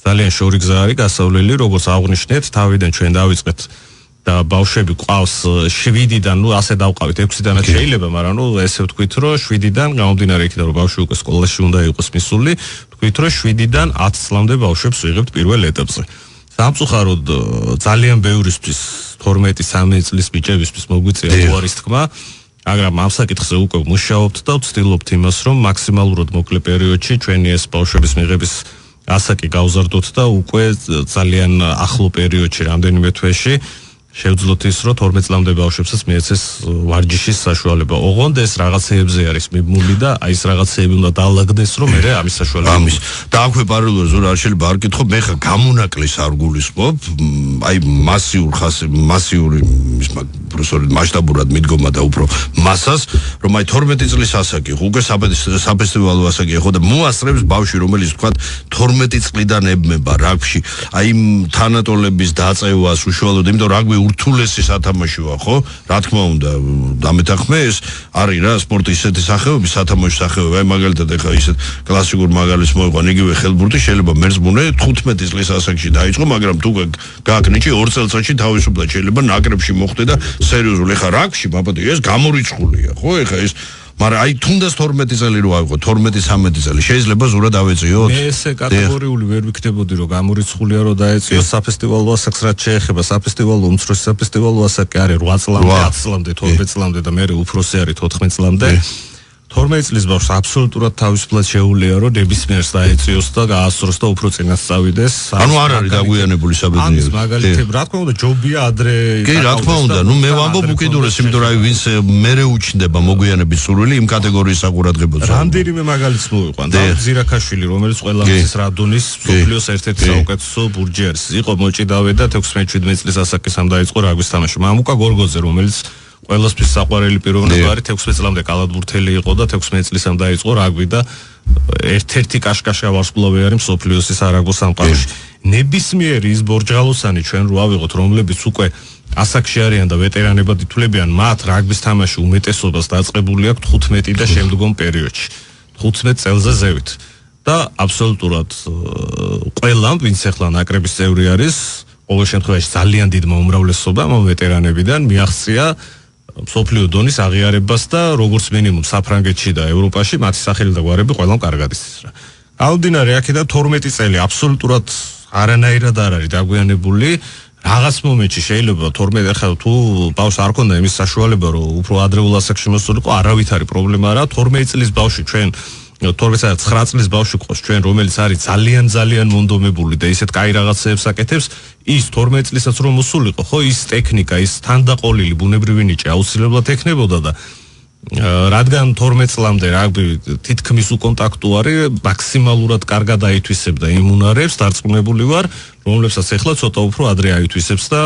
Speaker 3: ძალიან შორი გზა არის გასავლელი, როგორც აღნიშნეთ, თავიდან ჩვენ დავიწყეთ და ბავშვები ყავს 7-დან, ნუ ასე დავყავით 6-დანაც შეიძლება, მაგრამ ნუ ესე ვთქვით, რომ 7-დან გამომდინარე იქიდან რომ ბავშვი უკვე სკოლაში უნდა იყოს მისული, ვთქვით, რომ 7-დან 10 წლამდე ბავშვებს ვიღებთ პირველ ეტაპზე. სამწუხაროდ ძალიან ბევრისთვის 12-13 წლის ბიჭებისთვის მოგვიწია თუ არის თქმა, მაგრამ ამ საკითხზე უკვე მუშაობთ და ვცდილობთ იმას, რომ მაქსიმალურად მოკლე პერიოდში ჩვენი ეს ბავშვების მიღების ასაკი გავზარდოთ და უკვე ძალიან ახლო პერიოდში, რამდენიმე თვეში შევძლოთ ის, რომ 12 წლამდე ბავშვებსაც მიეცეს ვარჯიშის საშუალება. ოღონდ ეს რაღაცეებზე არის მიბმული და აი ეს რაღაცეები უნდა დაალაგდეს, რომ მე ამის საშუალება
Speaker 2: ამის. და აქვე პარალელურად ზურა არ შეიძლება არ კითხო, მე ხა გამონაკლისს არ გულისხმობ, აი მასიური ის პროფესორად მასშტაბურად მიდგომა და უფრო მასას, რომ აი 12 წლის ასაკი, უკვე საფესტივალო ასაკია ხო და მოასწრებს ბავშვი, რომელიც თქვა 12 წლიდან ებმება რაგბში, აი თანატოლების დაწევას უშუალოდ, იმიტომ რაგბი ურთულესი სათამაშოა, ხო? რა თქმა უნდა, დამეთანხმე ეს არის რა, სპორტის ისეთი სახეობები, სათამაშო სახეობები, აი მაგალითად ეხა ისეთ კლასიკურ მაგალითს მოვიყვან, იგივე ხელბურთი შეიძლება მერწმუნე 15 წლის ასაკში დაიწყო, მაგრამ თუ გააკნიჭი 2 წელიწადში თავისუფლად შეიძლება ნაკრებში მოხვდე და სერიოზულ ეხა რაგბში ბაბადო ეს გამორიცხულია, ხო? ეხა ეს მაგრამ აი თუნდაც 12 წელი რო ავიღო 12-13 წელი შეიძლება ზურა დავეწიოთ.
Speaker 3: მე ესე კატეგორიული ვერ ვიქნებოდი რომ გამორიცხულია რომ დაეწიოს საფესტივალო ასაკს რაც შეეხება საფესტივალო უმცროსი საფესტივალო ასაკი არის 8 წლამდე 10 წლამდე 12 წლამდე და მე უფროსი არის 14 წლამდე 12 წლის ბავშვს აბსოლუტურად თავისუფლად შეუძლია რომ ნებისმიერს დაეწიოს და გაასწროს და უფრო წინას წავიდეს.
Speaker 2: ანუ არ არის დაგვიანებული საბედნიერო.
Speaker 3: ამის მაგალითები რა თქმა უნდა ჯობია ადრე
Speaker 2: კი რა თქმა უნდა, ნუ მე ვამბობ უკიდურეს, იმიტომ რომ აი ვინც მერე უჩნდება მოგვიანების სურვილი იმ კატეგორიის საყურადღებოზე.
Speaker 3: რამდენიმე მაგალითს მოვიყვან და ზირაქაშვილი რომელიც ყველამის რადონის მსოფლიოს ერთ-ერთი საუკეთესო ბურჯი არის. იყო მოჭიდავე და 16-17 წლის ასაკისამ დაიწყო რაგბის თამაში. მამუკა გორგოძე რომელიც ყველასთვის საყვარელი პიროვნება არის 16 წლამდე კალათბურთელი იყო და 16 წლისამ დაიწყო რაგბი და ერთ-ერთი კაშკაშა ვარსკვლავი არის მსოფლიოს სარაგბო სამყაროში. ნებისმიერი ის ბორჯღალოსანი ჩვენ რო ავიღოთ, რომლებიც უკვე ასაკში არიან და ვეტერანებად ითვლებიან, მათ რაგბის თამაში უმეტესობას დაწყებული აქვს 15 და შემდგომ პერიოდში. 15 წელზე ზევით. და აბსოლუტურად ყველამ, ვინც ახლა ნაკრების წევრი არის, ყოველ შემთხვევაში ძალიან დიდ უმრავლესობამ ვეტერანებიდან მიაღწია მსოფლიო დონის აღიარებას და როგორც მინიმუმ საფრანგეთში და ევროპაში მათი სახელი და გვარები ყველამ კარგად იცის რა. გამომდინარე აქედან 12 წელი აბსოლუტურად არანაირად არ არის დაგვიანებული. Რაღაც მომენტში შეიძლება 12 ახლა თუ ბავშვს არ ქონდა იმის საშუალება რომ უფრო ადრეულ ასაკში მოსულიყო, არავით არის პრობლემა არა. 12 წლის ბავშვი ჩვენ 9 წლის ბავშვი ყავს ჩვენ, რომელიც არის ძალიან მონდომებული და ისეთ კაი რაღაცებს აკეთებს, ის 12 წლისაც რომ მოსულიყო, ხო, ის ტექნიკა, ის თანდაყოლილი ბუნებრივი ნიჭი აუცილებლად ექნებოდა და რადგან 12 წლამდე რაგბი თითქმის უკონტაქტუარი, მაქსიმალურად კარგად აითვისებდა იმ უნარებს, დარწმუნებული ვარ, რომლებსაც ახლა ცოტა უფრო ადრე აითვისებს და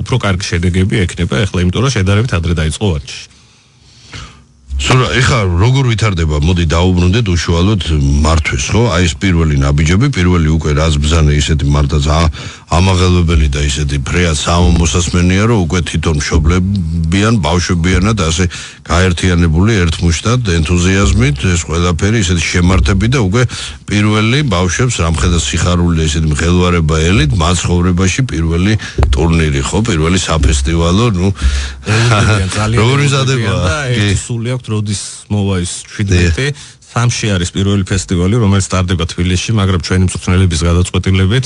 Speaker 3: უფრო კარგი შედეგები ექნება ახლა, იმიტომ რომ შედარებით ადრე დაიწყო ვარჯიში.
Speaker 2: ზურა, ეხლა როგორ ვითარდება? მოდი დაუბრუნდეთ უშუალოდ მართვეს, ხო? აი ეს პირველი ნაბიჯები, პირველი უკვე რაც ბზანე ისეთი მარტაც ამაღელვებელი და ისეთი ფრეა სამომოსასმენია, რომ უკვე თვითონ მშობლებიან, ბავშვებიანად ასე გაერთიანებული ერთმუშტად ენთუზიაზმით ეს ყველაფერი ისეთი შემართები და უკვე პირველი ბავშვებს რამხელა სიხარული და ისეთი მღელვარება ელით მაცხოვრებაში პირველი ტურნირი, ხო? პირველი საფესტივალო, ნუ როგორ მზადება?
Speaker 3: სული აქვს როდის მოვა ის 17 სამში არის პირველი ფესტივალი, რომელიც სტარდება თბილისში, მაგრამ ჩვენი მწვრთნელების გადაწყვეტილებით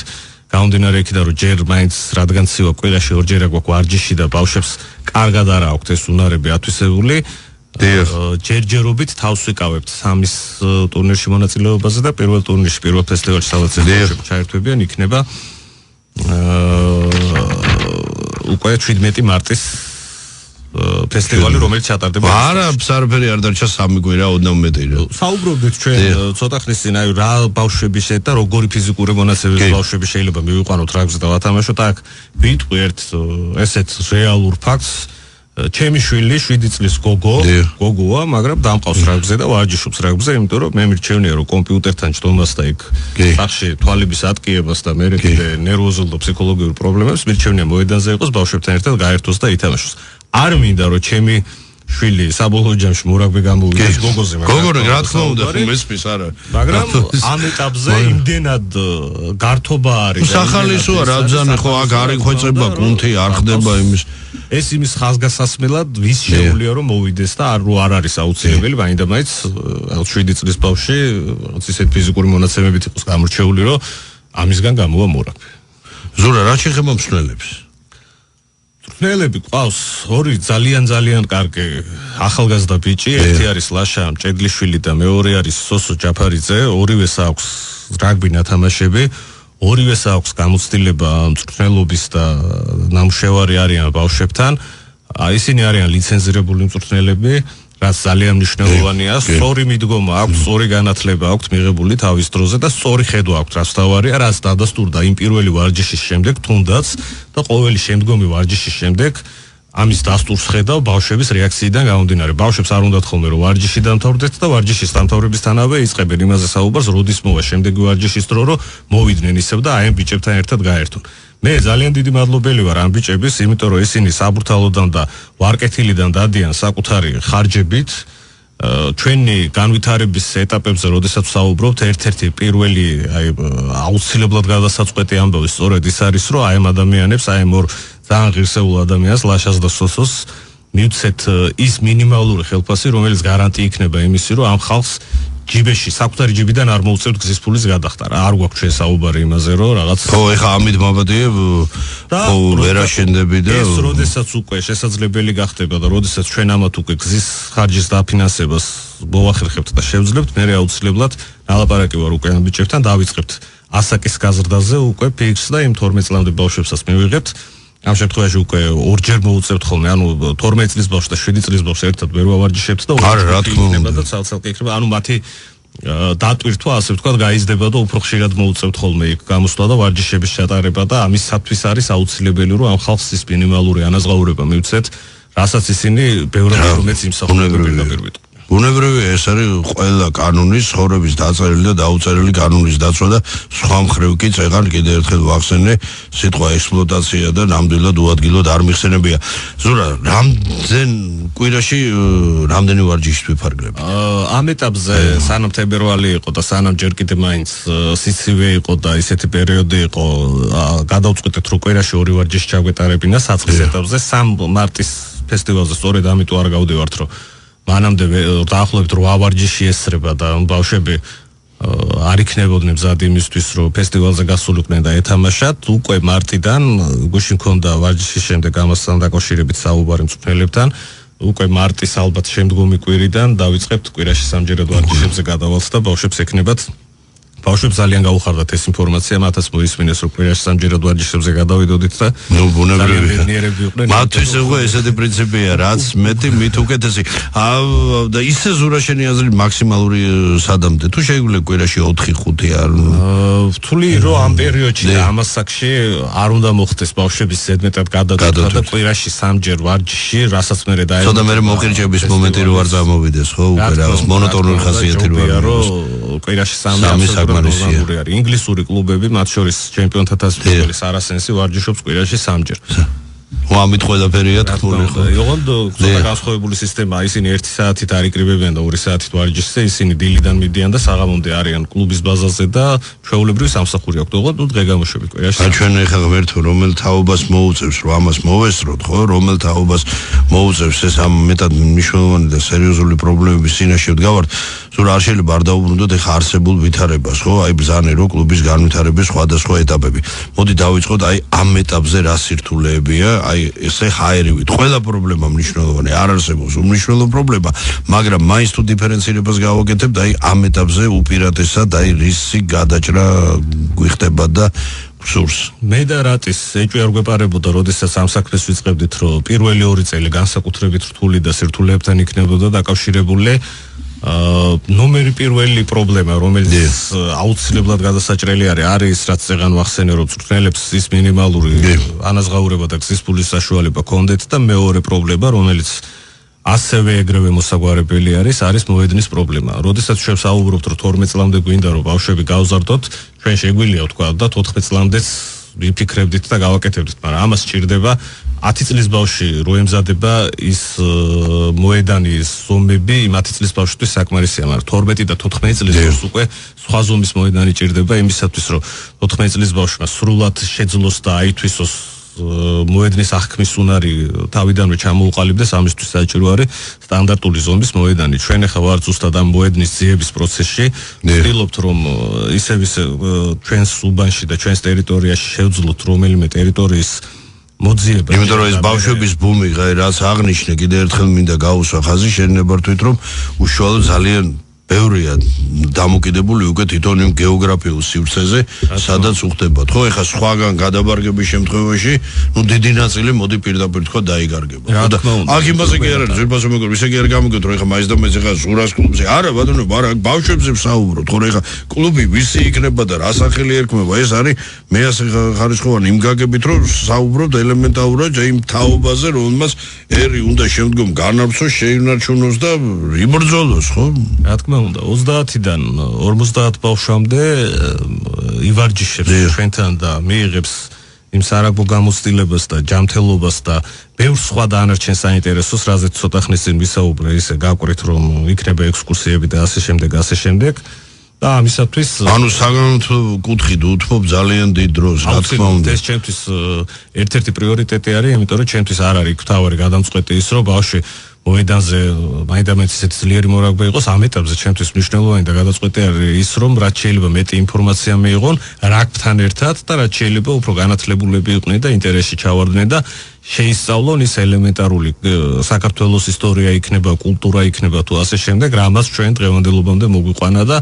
Speaker 3: გამომდინარე იქიდან რომ ჯერ მაინც რადგან ცივა კვირაში ორჯერ აგვაქვს ვარჯიში და ბავშვებს კარგად არ აქვთ ეს უნარები ათვისებული, ჯერჯერობით თავს ვიკავებთ სამის ტურნირში მონაწილეობაზე და პირველ ტურნირში, პირველ ფესტივალში სადაც ბავშვები ჩაერთვებიან, იქნება უკვე 17 მარტის ფესტივალი, რომელიც ჩატარდება.
Speaker 2: არა, არაფერი არ დარჩა სამი კვირა, ოდნავ მეტი.
Speaker 3: საუბრობდით ჩვენ ცოტა ხნის წინ, აი რა ბავშვები შეეთ და როგორი ფიზიკური მონაცემების ბავშვები შეიძლება მივიყვანოთ რაგბში და ვათამაშოთ. აქ ვიტყვი ერთ ესეთ რეალურ ფაქტს. ჩემი შვილი 7 წლის გოგოა, მაგრამ დამყავს რაგბზე და ვარჯიშობს რაგბზე, იმიტომ რომ მე მირჩევნია რომ კომპიუტერთან ჯდომას და იქ სახში თვალების ატკიებას და მე კიდე ნერვოზულ და ფსიქოლოგიურ პრობლემებს მირჩევნია მოედანზე იყოს, ბავშვებთან ერთად გაერთოს და ითამაშოს. არ მინდა რომ ჩემი შვილი საბოლოო ჯამში მორაგბე გამოვიდეს გოგოზე,
Speaker 2: გოგოზე რა თქმა უნდა მესმის არა,
Speaker 3: მაგრამ ამ ეტაპზე იმდენად გართობა არის.
Speaker 2: სახალისოა რა ბზანე, ხო, აქ არ იხვეწება გუნთი, არ ხდება იმის
Speaker 3: ეს იმის ხაზგასასმელად ვის შეუძლია რომ მოვიდეს და არ არის აუცილებელი, მაინდა მაინც 7 წლის ბავშვი ისეთ ფიზიკური მონაცემებით იყოს გამორჩეული, რომ ამისგან გამოვა მორაგბე.
Speaker 2: ზურა, რა შეხება მსვლელებს?
Speaker 3: მსვლელები ყავს ორი ძალიან კარგი ახალგაზრდა ბიჭი, ერთი არის ლაშა მჭედლიშვილი და მეორე არის სოსო ჯაფარიძე, ორივეს აქვს რაგბი ნათამაშები, ორივეს აქვს გამოცდილება მწვრთნელობის და ნამუშევარი არიან ბავშვებთან. ისინი არიან ლიცენზირებული მწვრთნელები, რაც ძალიან მნიშვნელოვანია. სწორი მიდგომა აქვს, სწორი განათლება აქვს მიღებული თავის დროზე და სწორი ხედვა აქვს, რაც თავარია, რაც დადასტურდა იმ პირველი ვარჯიშის შემდეგ, თუნდაც და ყოველი შემდგომი ვარჯიშის შემდეგ ამის დასტურს ხედავ ბავშვების რეაქციიდან გამომდინარე. ბავშვებს არ უნდათ ხოლმე რომ ვარჯიში დამთავრდეთ და ვარჯიშის დამთავრებისთანავე იწყებენ იმაზე საუბარს, როდის მოვა შემდეგი ვარჯიშის დრო, რომ მოვიდნენ ისევ და აი ამ ბიჭებთან ერთად გაერთონ. მე ძალიან დიდი მადლობელი ვარ ამ ბიჭების, იმიტომ რომ ისინი საბურთალოდან და ვარკეთილიდან დადიან საკუთარი ხარჯებით. ჩვენი განვითარების ეტაპებზე, როდესაც საუბრობთ, ერთ-ერთი პირველი აი აუცილებლად გადასაწყვეტი ამბავი სწორედ ის არის, რომ აი ამ ადამიანებს, აი ამ ორ ძალიან ღირსეულ ადამიანს, ლაშას და სოსოს მივცეთ ის მინიმალური ხელფასი, რომელიც გარანტი იქნება იმისი, რომ ამ ხალხს ჯიბეში, საკუთარი ჯიბიდან არ მოუწევთ გზის ფულის გადახტარა. არ გვაქვს ჩვენ საუბარი იმაზე, რომ რაღაც
Speaker 2: ხო, ეხა ამით მაბადიებ ხო ვერაშენდები და
Speaker 3: ეს როდესაც უკვე შესაძლებელი გახდება და როდესაც ჩვენ ამათ უკვე გზის ხარჯის დაფინანსებას მოვახერხებთ და შევძლებთ, მე აუცილებლად ნალაპარაკი ვარ უკვე ამ ბიჭებთან, დავიწყებთ ასაკის გაზრდაზე უკვე ფიქსს და იმ 12 წლამდე ბავშვებსაც მივიღებთ. ამ შემთხვევაში უკვე ორჯერ მოუწევთ ხოლმე, ანუ 12 წლის ბავშვს და 7 წლის ბავშვს ერთად ვერ ვავარჯიშებთ და
Speaker 2: რა თქმა უნდა
Speaker 3: და ცალ-ცალკე იქნება, ანუ მათი დატვირთვა, ასე ვთქვათ, გაიზრდება და უფრო ხშირად მოუწევთ ხოლმე იქ გამოსვლა და ვარჯიშების ჩატარება და ამისათვის არის აუცილებელი, რომ ამ ხალხს ის მინიმალური ანაზღაურება მივცეთ, რასაც ისინი ბევრად უმეტს იმსახურებენ.
Speaker 2: ბუნებრივია ეს არის ყველა კანონის ცხოვრების დაწერილი და დაუწერელი კანონის დაცვა და სხვა მხრივ კი წეგან კიდევ ერთხელ ვახსენე სიტყვა ექსპლუატაცია და ნამდვილად უადგილოდ არ მიხსენებია. ზურა, კვირაში რამდენი ვარჯიშით ვიფარგლებ?
Speaker 3: ამ ეტაპზე სანამ თებერვალი იყო და სანამ ჯერ კიდევ მაინც სიცივე იყო და ისეთი პერიოდი იყო, გადავწყვიტეთ რომ კვირაში 2 ვარჯიში ჩაგვეტარებინა საწყის ეტაპზე 3 მარტის ფესტივალზე სწორედ ამიტომ არ გავდივართ რომ მანამდე დაახლოებით 8 ვარჯიში ესწრება და ბავშვები არ იქნებოდნენ მზად იმისთვის რომ ფესტივალზე გასულიყვნენ და ეთამაშათ. უკვე მარტიდან გუშინ მქონდა ვარჯიშის შემდეგ ამასთან დაკავშირებით საუბარი მწვრთნელებთან. უკვე მარტის ალბათ შემდგომი კვირიდან დავიწყებთ კვირაში 3-ჯერად ვარჯიშებზე გადავალთ და ბავშვებს ექნებათ. ბავშვებს ძალიან გაუხარდათ ეს ინფორმაცია, მათაც მოისმინეს რომ კვირაში 3-ჯერად ვარჯიშებზე გადავიდოდით და
Speaker 2: ბუნებრივია. მათთვის უკვე ესეთი პრინციპია, რაც მეტი მით უკეთესი. და ისე ზურა შენი აზრით მაქსიმალური სადამდე თუ შეგვიძლია კვირაში 4-5 არ
Speaker 3: ვთვლი რომ ამ პერიოდში და ამ ასაკში არ უნდა მოხდეს ბავშვების ზედმეტად გადადოდება და კვირაში 3-ჯერ ვარჯიში, რასაც მერე დაეწყო.
Speaker 2: ცოტა მერე მოყირჭების მომენტი რო არ წარმოვიდეს, ხო, უკვე რა მონოტონური ხასიათი რო არ
Speaker 3: კვირაში 3 ნორმალური არის. ინგლისური კლუბები, მათ შორის ჩემპიონთა თასის არასენსი ვარჯიშობს კვირაში 3-ჯერ.
Speaker 2: ამით ყველაფერია თქმული ხო?
Speaker 3: ოღონდ ცოტა განსხვავებული სისტემაა. ისინი 1 საათით არ იკრიბებიან და 2 საათით ვარჯიშზე, ისინი დილიდან მიდიან და საღამომდე არიან კლუბის ბაზაზე და ჩვეულებრივ სამსახური აქვთ. ოღონდ დღე გამოშვებით კვირაში.
Speaker 2: ჩვენ ეხლა ღმერთო რომელ თაობას მოუწევს რომ ამას მოვესწროთ, ხო? რომელ თაობას მოუწევს ეს ამ მეტად მნიშვნელოვანი და სერიოზული პრობლემების წინაშე ვდგავართ. ზურა არ შეიძლება არ დაუბრუნდოთ ეხლა არსებულ ვითარებას, ხო? აი ბრძანე რომ კლუბის განვითარების სხვადასხვა ეტაპები. მოდი დავიწყოთ აი ამ ეტაპზე რა სირთულეებია, აი ესე ხაერივით. ყველა პრობლემა მნიშვნელოვანი არ არსებობს უმნიშვნელო პრობლემა, მაგრამ მაინც თუ დიფერენცირებას გავაკეთებთ, აი ამ ეტაპზე უპირატესად აი რისი გადაჭრა გვიხდება და სურს.
Speaker 3: მე და რატის ეჭვი არ გვეპარებოდა, როდესაც ამ საქმეს ვიწყებდით, რომ პირველი 2 წელი განსაკუთრებით რთული და სირთულეებთან იქნებოდა დაკავშირებული. ნომერი პირველი პრობლემა, რომელიც აუცილებლად გადასაჭრელი არის რაც წეგან ვახსენე, რომ მწვრთნელებს ის მინიმალური ანაზღაურება და გზის ფულის საშუალება ჰქონდეთ და მეორე პრობლემა, რომელიც ასევე ეგრევე მოსაგვარებელი არის მოედნის პრობლემა. როდესაც ჩვენ საუბრობთ, რომ 12 წლამდე გვინდა რომ ბავშვები გავზარდოთ, ჩვენ შეგვიძლია თქვა და 14 წლამდეც ვიფიქრებდით და გავაკეთებდით, მაგრამ ამას სჭირდება 10 წლის ბავშვი რო ემზადება ის მოედანის ზომები 10 წლის ბავშვთვის საკმარისია, მაგრამ 12 და 14 წლის ბავშვს უკვე სხვა ზომის მოედანი ჭირდება იმისათვის, რომ 14 წლის ბავშვმა სრულად შეძლოს და აითვისოს მოედნის აღქმის უნარი თავიდანვე ჩამოუყალიბდეს, ამისთვის საჭირო არის სტანდარტული ზომის მოედანი. ჩვენ ახლა ვართ ზუსტად ამ მოედნის ძიების პროცესში, ვცდილობთ რომ ისევ ჩვენს უბანში და ჩვენს ტერიტორიაში შევძლოთ რომელიმე ტერიტორიის მოძიება.
Speaker 2: იმიტომ რომ ეს ბავშვების ბუმი, რაც აღნიშნე, კიდევ ერთხელ მინდა გაუსვა ხაზი, შეიძლება ვთქვით რომ უშუალოდ ძალიან ბევრია დამოკიდებული უკვე თვითონ იმ გეოგრაფიულ სივრცეზე, სადაც უხდებათ. ხო, ეხლა სხვაგან გადაბარგების შემთხვევაში, დიდი ნაწილი მოდი პირდაპირ თქვა დაიგარგება. აქ იმაზე კი არ არის, ზურბასო მეგობრებო, ისე კი არ გამიგოთ, რომ ეხლა მაინც და მეც ეხლა ზურას კლუბზე. არა, ბატონო, არა, ბავშვებზე ვსაუბრობთ, ხო, ეხლა კლუბი ვისი იქნება და რა სახელი ერქმება, ეს არის მე ასე ხარისხოვანი იმ გაგებით, რომ საუბრობთ ელემენტარულად იმ თაობაზე, რომელმაც ერი უნდა შემდგომ განავრცოს, შეინარჩუნოს და იბრძოლოს, ხო?
Speaker 3: რა თქმა უნდა, 30-დან 50 ბავშვამდე ივარჯიშებს ჩვენთან და მიიღებს იმ სარაგბო გამოცდილებას და ჯანმრთელობას და ბევრ სხვა დანარჩენ საინტერესოს, რაზეც ცოტა ხნის წინ ვისაუბრე, ისე გაკვირით რომ იქნება ექსკურსიები და ასე შემდეგ. და ამისათვის
Speaker 2: ანუ საგანმანათლებლო კუთხით უთმობ ძალიან დიდ დროს, რა თქმა უნდა.
Speaker 3: ეს ჩემთვის ერთ-ერთი პრიორიტეტი არის, იმიტომ რომ ჩემთვის არ არის თავარი გადამწყვეტი ის, რომ ბავშვი მოედანზე მაინდამეტი ისეთი ძლიერი მორაგბე იყოს. ამ ეტაპზე ჩემთვის მნიშვნელოვანი და გადაწყვეტი არის ის, რომ რაც შეიძლება მეტი ინფორმაცია მიიღონ რაგბთან ერთად და რაც შეიძლება უფრო განათლებულები იყვნენ და ინტერესში ჩავარდნენ და შეისწავლონ ის ელემენტარული საქართველოს ისტორია იქნება, კულტურა იქნება თუ ასე შემდეგ, რამაც ჩვენ დღევანდელობამდე მოგვიყვანა და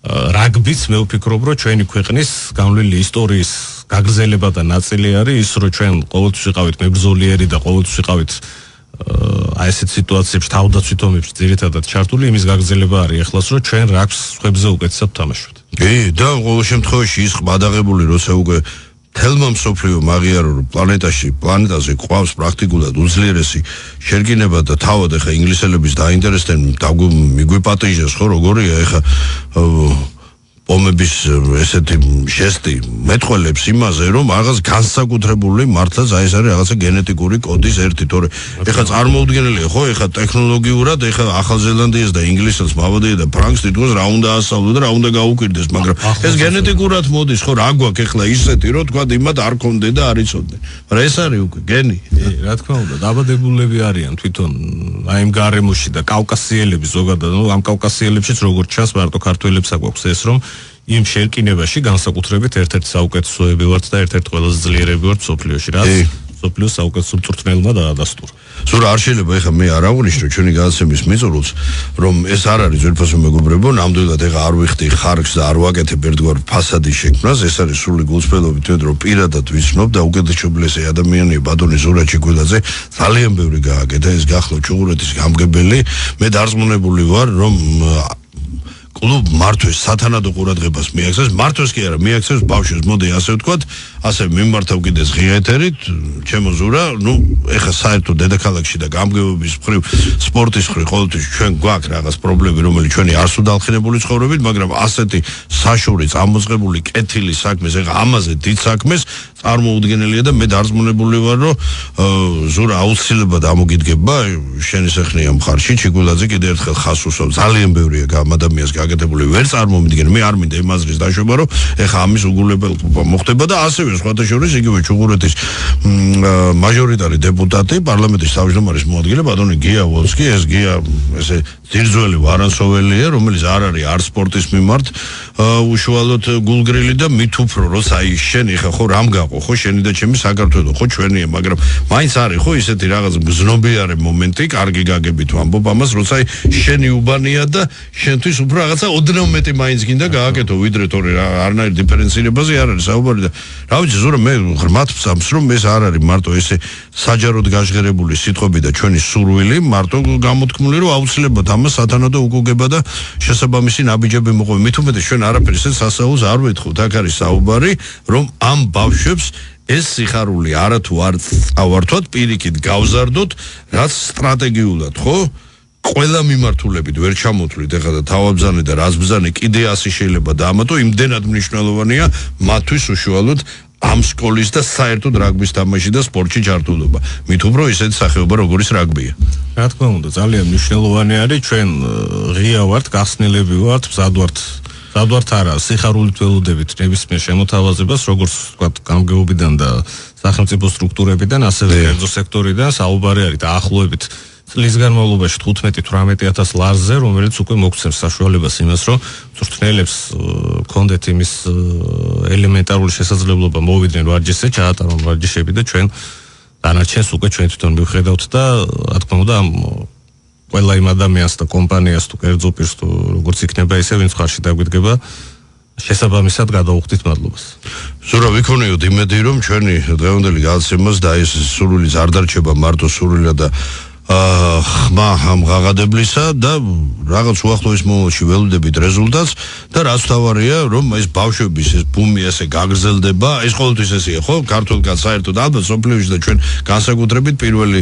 Speaker 3: რაგბიც მე ვფიქრობ, რომ ჩვენი ქვეყნის განვლილი ისტორიის გაგრძელება და ნაწილი არის ის, რომ ჩვენ ყოველთვის ვიყავით მებრძოლიერი და ყოველთვის ვიყავით აი ესეთ სიტუაციებში თავდაცვით ომებში ძირითადად ჩართული, იმის გაგრძელება არის ახლაც, რომ ჩვენ რაგბს სხვებზე უკეთესად ვთამაშობთ.
Speaker 2: კი, და ყოველ შემთხვევაში ის ყბადაღებული, როცა უკვე თელმა მსოფლიო მაღიარო პლანეტაზე ყავს პრაქტიკულად უძლიერესი შერკინება და თავად ეხა ინგლისელების დაინტერესდნენ მიგვიპატიჟეს ხო როგორია ეხა ომების ესეთი ჟესტი მეტყველებს იმაზე რომ რაღაც განსაკუთრებული მართლაც აი ეს არის რაღაცა გენეტიკური კოდის ერთი თორე ეხა წარმოუდგენელია ხო ეხა ტექნოლოგიურად ეხა ახალ ზელანდიას და ინგლისელს მავადია და ფრანგს თითქოს რა უნდა ასწავლო და რა უნდა გაუკვირდეს მაგრამ ეს გენეტიკურად მოდის ხო რა გვაქვს ეხლა ისეთი რომ თქვა იმათ არ კონდე და არ იცოდნენ მაგრამ ეს არის უკვე გენი
Speaker 3: რა თქმა უნდა დაბადებულები არიან თვითონ აი იმ გარემოში და კავკასიელები ზოგადად ნუ ამ კავკასიელებშიც როგორც ჩანს მარტო ქართველებს აგვაქვს ეს რომ იმ შერკინებაში განსაკუთრებით ერთ-ერთი საუკეთესოები ვართ და ერთ-ერთი ყველაზე ძლიერები ვართ სოფლიოში რაც სოფლიოს საუკეთესო მწვრთნელმა დაადასტურა
Speaker 2: ზურა არ შეიძლება ეხა მე არ აღვნიშნო ჩვენი გადაცემის მიწურულს რომ ეს არ არის ძვირფასო მეგობრებო ნამდვილად ეხა არ ვიხდი ხარჯს და არ ვაკეთებ ერთგვარ ფასადის შექმნას ეს არის სრული გულწრფელობით თუნდაც რომ პირადად ვიცნობ და უკეთესობლესი ადამიანია ბატონი ზურა ჩიკვილაძე ძალიან ბევრი გააკეთა ეს გახლავთ ჩუღურეთის გამგებელი მე დარწმუნებული ვარ რომ კლუბ მართვეს სათანადო ყურადღებას მიაქცევს მართვეს კი არა მიაქცევს ბავშვებს მოდი ასე ვთქვათ ასე მიმართავ კიდეს ღია ეთერით ჩემო ზურა ნუ ეხა საერთოდ დედაქალაქში და გამგებობის მხრივ სპორტის მხრივ ყოველთვის ჩვენ გვაქვს რაღაც პრობლემები რომელიც ჩვენი არ სუდალხინებული ცხოვრებით მაგრამ ასეთი საშური წამოწყებული კეთილი საქმეს ეხა ამაზე დიდ საქმეს წარმოუდგენელია და მე დარწმუნებული ვარ რომ ზურა აუცილებლად ამოგიდგება შენი სახნია მხარში ჩიკვილაძე კიდე ერთხელ ხას უსვამს ძალიან ბევრია ადამიანს გაკეთებული ვერ წარმომიდგენ მე არ მინდა იმ აზრის დაშვება რომ ეხა ამის უგულებელობა მოხდება და ასევე სხვათა შორის იგივე ჩუღურეთის მაჟორიტარი დეპუტატი პარლამენტის თავმჯდომარის მოადგილე ბატონი გია ვოლსკი ეს გია ესე ძირძველი ვარანსოველია რომელიც არ არის არ სპორტის მიმართ უშუალოდ გულგრილი და მით უფრო როცა აი შენ ეხა ხო რამ გაყო ხო შენი და ჩემი საქართველო ხო ჩვენია მაგრამ მაინც არის ხო ისეთი რაღაც გზნობიარე მომენტი კარგი გაგებით ვამბობ ამას როცა აი შენი უბანია და შენთვის უფრო რაღაცა ოდნავ მეტი მაინც გინდა გააკეთო ვიდრე თორე არნაირ დიფერენცირებაზე არ არის საუბარი და რა ვიცი ზურა მე ღრმად ვსამს რომ ეს არ არის მარტო ესე საჯაროდ გაჟღერებული სიტყვები და ჩვენი სურვილი მარტო გამოთქმული რომ აუცილებლად ამას სათანადო უკუგება და შესაბამისი ნაბიჯები მოყვება მით უმეტეს ჩვენ არაფერი ისეთ სასაუს არ ვეთხოვთ აქ არის საუბარი რომ ამ ბავშვებს ეს სიხარული არათუ არ წავართვათ პირიქით გავზარდოთ რაც სტრატეგიულად ხო ყველა მიმართულებით ვერ ჩამოთვლით ეხლა და თავაბზანი და რაზბზანი კიდე 100 შეიძლება დაამატო იმდენად მნიშვნელოვანია მათთვის უშუალოდ ამ სკოლის და საერთოდ რაგბის თამაში და სპორტში ჩართულობა მით უფრო ისეთი სახეობა როგორც რაგბია
Speaker 3: რა თქმა უნდა ძალიან მნიშვნელოვანი არის ჩვენ ღია ვართ გახსნილები ვართ მზად ვართ არა სიხარულით ველოდებით ნებისმიერ შემოთავაზებას როგორც ვთქვათ გამგეობიდან და სახელმწიფო სტრუქტურებიდან ასევე კერძო სექტორიდან საუბარი არის დაახლოებით წლის განმავლობაში 15-18,000 ლარზე, რომელიც უკვე მოგცემს საშუალებას იმას, რომ მწვრთნელებს კონდეთ იმის ელემენტარული შესაძლებლობა მოვიდნენ ვარჯიშზე, ჩაატარონ ვარჯიშები და ჩვენ დანარჩენს უკვე ჩვენ თვითონ მივხედავთ და რა თქმა უნდა ამ ყველა იმ ადამიანს და კომპანიას თუ კერძო პირს თუ როგორც იქნება ისე ვინც ხარში დაგვიდგება შესაბამისად გადაუხდით მადლობას.
Speaker 2: ზურა ვიქონიოთ იმედი რომ ჩვენი დღევანდელი გადაცემას და ეს სურვილი არ დარჩება მარტო სურვილად და ხმა ამ ღაღადებლისა და რაღაც უახლოეს მომავალში ველოდებით რეზულტატს და რაც თავარია რომ ეს ბავშვების ეს ბუმი ასე გაგრძელდება ეს ყოველთვის ესეა ხო ქართულ კაც საერთოდ ალბათ სოფლიოში და ჩვენ განსაკუთრებით პირველი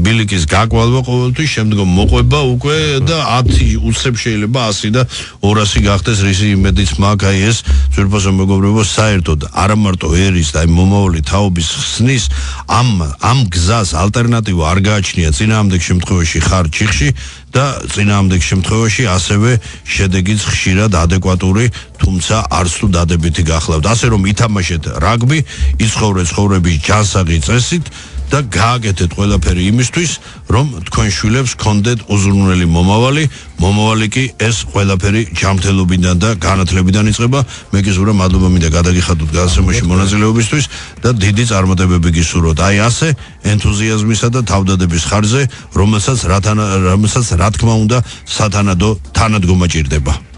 Speaker 2: ბილიკის გაკვალვა ყოველთვის შემდგომ მოყვება უკვე და 10 უცებ შეიძლება 100 და 200 გახდეს რისი იმედიც მაქვს აი ეს ძვირფასო მეგობრებო საერთოდ არა მარტო ერის და მომავალი თაობის ხსნის ამ გზას ალტერნატივა არ გააჩნია წინააღმდეგ შემთხვევაში ხარ ჩიხში და წინააღმდეგ შემთხვევაში ასევე შედეგიც ხშირად ადეკვატური თუმცა არც თუ დადებითი გახლავთ ასე რომ ითამაშეთ რაგბი იცხოვრეთ ცხოვრების ჯანსაღი წესით და გააკეთეთ ყველაფერი იმისთვის რომ თქვენ შვილებს გქონდეთ უზრუნველი მომავალი კი ეს ყველაფერი ჯანმრთელობიდან და განათლებიდან იწყება მე კი ზურა მადლობა მინდა გადაგიხადოთ გადაცემაში მონაწილეობისთვის და დიდი წარმატებები გისურვოთ აი ასე ენთუზიაზმისა და თავდადების ხარჯზე რომელსაც რა თქმა უნდა სათანადო თანადგომა ჭირდება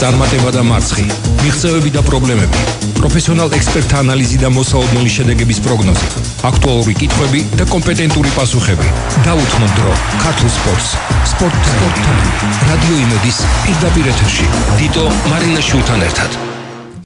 Speaker 1: წარმატება და მარცხი, მიღწევები და პრობლემები, პროფესიონალ ექსპერტთა ანალიზი და მოსაოდნელი შედეგების პროგნოზი, აქტუალური კითხვები და კომპეტენტური პასუხები. დაუთმოთ დრო ქართულ სპორტს. სპორტტაიმი, რადიო იმედის პირდაპირ ეთერში. დიტო მარინაშვილთან ერთად.